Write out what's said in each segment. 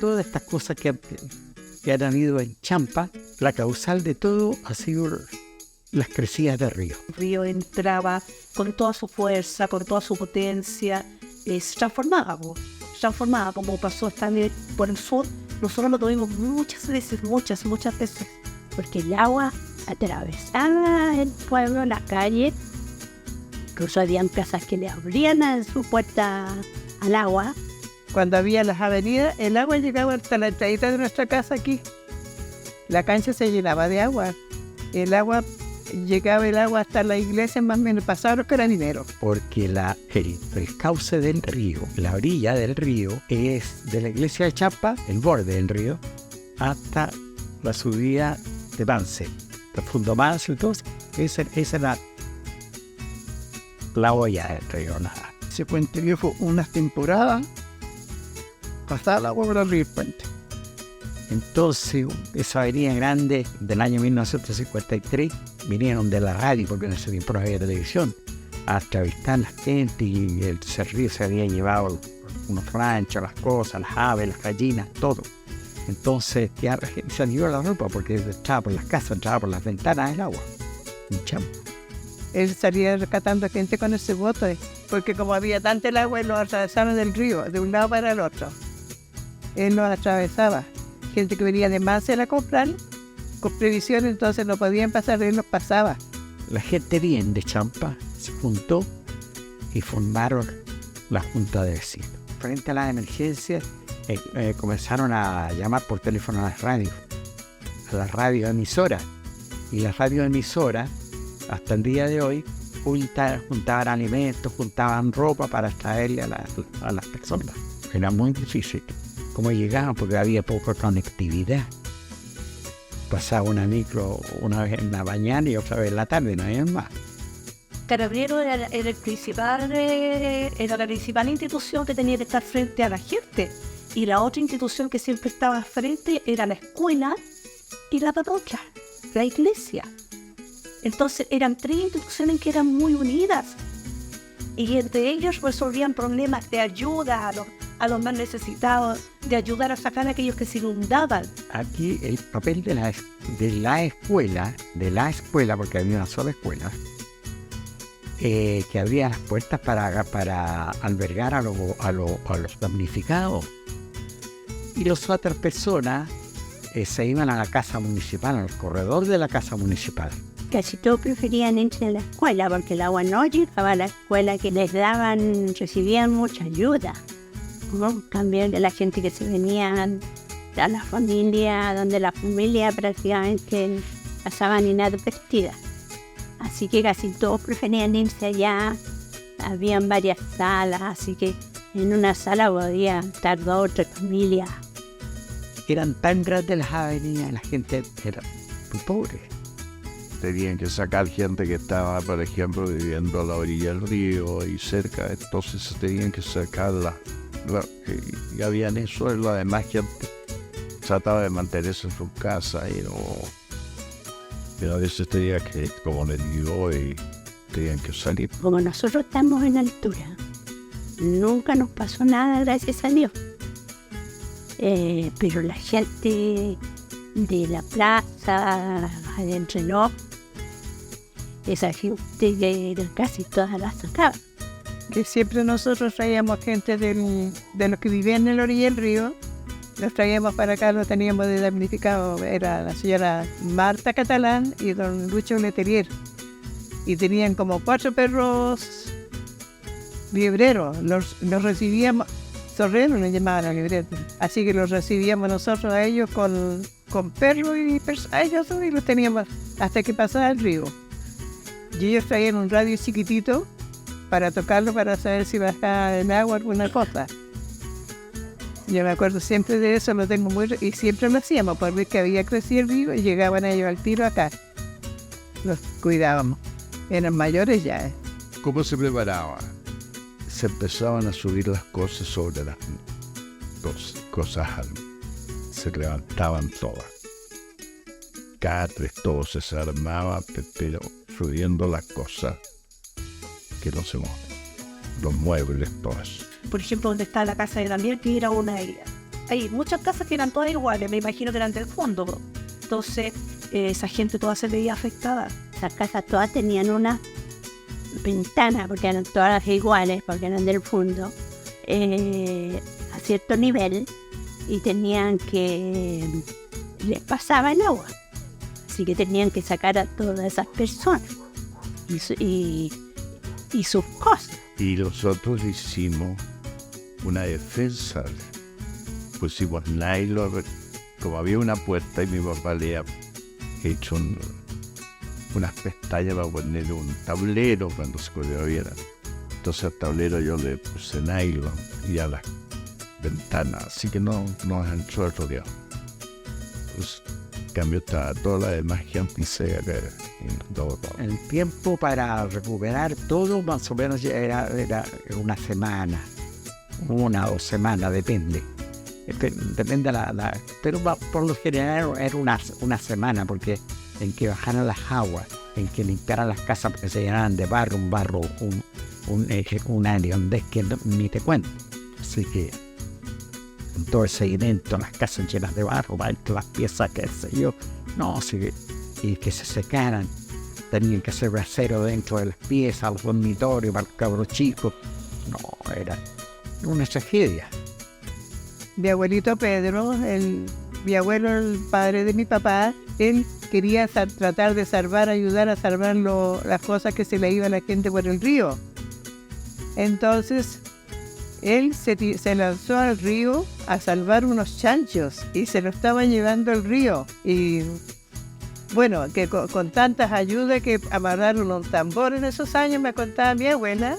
todas estas cosas que han ido en Champa, la causal de todo ha sido las crecidas del río. El río entraba con toda su fuerza, con toda su potencia, se transformaba, como pasó esta vez por el sur. Nosotros lo tuvimos muchas veces, porque el agua atravesaba el pueblo, la calle. Incluso habían casas que le abrían su puerta al agua. Cuando había las avenidas, el agua llegaba hasta la entradita de nuestra casa aquí. La cancha se llenaba de agua. Llegaba el agua hasta la iglesia, más o menos pasaban los carabineros. Porque el cauce del río, la orilla del río, es de la iglesia de Champa, el borde del río, hasta la subida de Mance. Profundo Mance, entonces, esa era la olla del río, nada. Ese puente viejo, unas temporadas, pasaba el agua por el río Puente. Entonces, esa avenida grande del año 1953, vinieron de la radio, porque en ese tiempo no había televisión, a entrevistar a la gente, y el río se había llevado unos ranchos, las cosas, las aves, las gallinas, todo. Entonces, ya se han ido la ropa, porque entraba por las casas, entraba por las ventanas el agua. Un champo. Él salía rescatando gente con ese bote, porque como había tanto el agua, los atravesaron del río, de un lado para el otro. Él los atravesaba. Gente que venía de Mance a comprar, con previsión, entonces no podían pasar, él los pasaba. La gente bien de Champa se juntó y formaron la Junta de Vecinos. Frente a las emergencias, comenzaron a llamar por teléfono a las radioemisoras. Y las radioemisoras, hasta el día de hoy, juntaban alimentos, juntaban ropa para traerle a las personas. Era muy difícil cómo llegaban, porque había poca conectividad. Pasaba una micro una vez en la mañana y otra vez en la tarde, no había más. Carabineros era la principal institución que tenía que estar frente a la gente. Y la otra institución que siempre estaba frente era la escuela y la parroquia, la iglesia. Entonces eran tres instituciones que eran muy unidas. Y entre ellos resolvían problemas de ayuda a los más necesitados, de ayudar a sacar a aquellos que se inundaban. Aquí el papel de la escuela, porque había una sola escuela, que abría las puertas para albergar a los damnificados. Y las otras personas se iban a la casa municipal, al corredor de la casa municipal. Casi todos preferían irse a la escuela, porque el agua no llegaba a la escuela, que recibían mucha ayuda. También de la gente que se venían a la familia, donde la familia prácticamente pasaban inadvertida. Así que casi todos preferían irse allá. Habían varias salas, así que en una sala podía estar 2 o 3 familias. Eran tan grandes las avenidas, la gente era muy pobre. Tenían que sacar gente que estaba, por ejemplo, viviendo a la orilla del río y cerca, entonces tenían que sacarla. Y habían eso, y lo demás gente trataba de mantenerse en su casa pero a veces tenía que, como les digo, y tenían que salir. Como nosotros estamos en altura, nunca nos pasó nada, gracias a Dios. Pero la gente de la plaza, de Entrenó, esa gente casi todas las sacaban. Que siempre nosotros traíamos gente de los que vivían en la orilla del río, los traíamos para acá, los teníamos de damnificado. Era la señora Marta Catalán y don Lucho Letelier. Y tenían como 4 perros libreros. Los recibíamos, zorreros nos llamaban a libreros. Así que los recibíamos nosotros a ellos con perros a ellos, y los teníamos hasta que pasaba el río. Y ellos traían un radio chiquitito para tocarlo, para saber si bajaba el agua alguna cosa. Yo me acuerdo siempre de eso, lo tengo y siempre lo hacíamos, por ver que había crecido el río y llegaban ellos al tiro acá. Los cuidábamos. Eran mayores ya. ¿Cómo se preparaba? Se empezaban a subir las cosas sobre las cosas, se levantaban todas. Catres, todo se desarmaba, pero subiendo las cosas que no se mueven, los muebles, todas. Por ejemplo, donde está la casa de Daniel, que era una de ellas. hay muchas casas que eran todas iguales, me imagino que eran del fondo. Entonces, esa gente toda se veía afectada. Las casas todas tenían una ventana, porque eran todas iguales, porque eran del fondo, a cierto nivel, y tenían que... les pasaba el agua. Así que tenían que sacar a todas esas personas y sus cosas. Y nosotros hicimos una defensa. Pusimos nylon, como había una puerta y mi papá le había hecho unas pestañas para poner un tablero cuando se viera. Entonces al tablero yo le puse nylon y a las ventanas, así que no nos entró el rodeado. Pues, en cambio estaba toda la demás gente seca y todo. El tiempo para recuperar todo más o menos era una semana, 1 o 2 semanas, depende. Depende pero por lo general era una semana, porque en que bajaran las aguas, en que limpiaran las casas porque se llenaran de barro, un hediondez que ni te cuento. Así que con todo el seguimiento, las casas llenas de barro, las piezas, qué sé yo, no, sí, y que se secaran, tenían que hacer brasero dentro de las piezas, los dormitorios para los cabros chicos, no, era una tragedia. Mi abuelito Pedro, mi abuelo, el padre de mi papá, él quería tratar de ayudar a salvar las cosas que se le iba a la gente por el río. Entonces, él se lanzó al río a salvar unos chanchos y se lo estaban llevando al río. Y bueno, que con tantas ayudas que amarraron un tambor en esos años, me contaba mi abuela,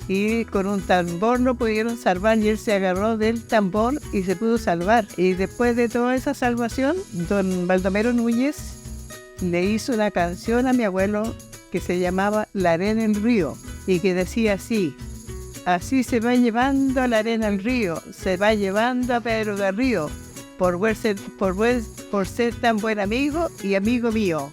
y con un tambor lo pudieron salvar y él se agarró del tambor y se pudo salvar. Y después de toda esa salvación, don Baldomero Núñez le hizo una canción a mi abuelo que se llamaba La arena en el río y que decía así: así se va llevando la arena al río, se va llevando a Pedro del Río, por ser tan buen amigo y amigo mío.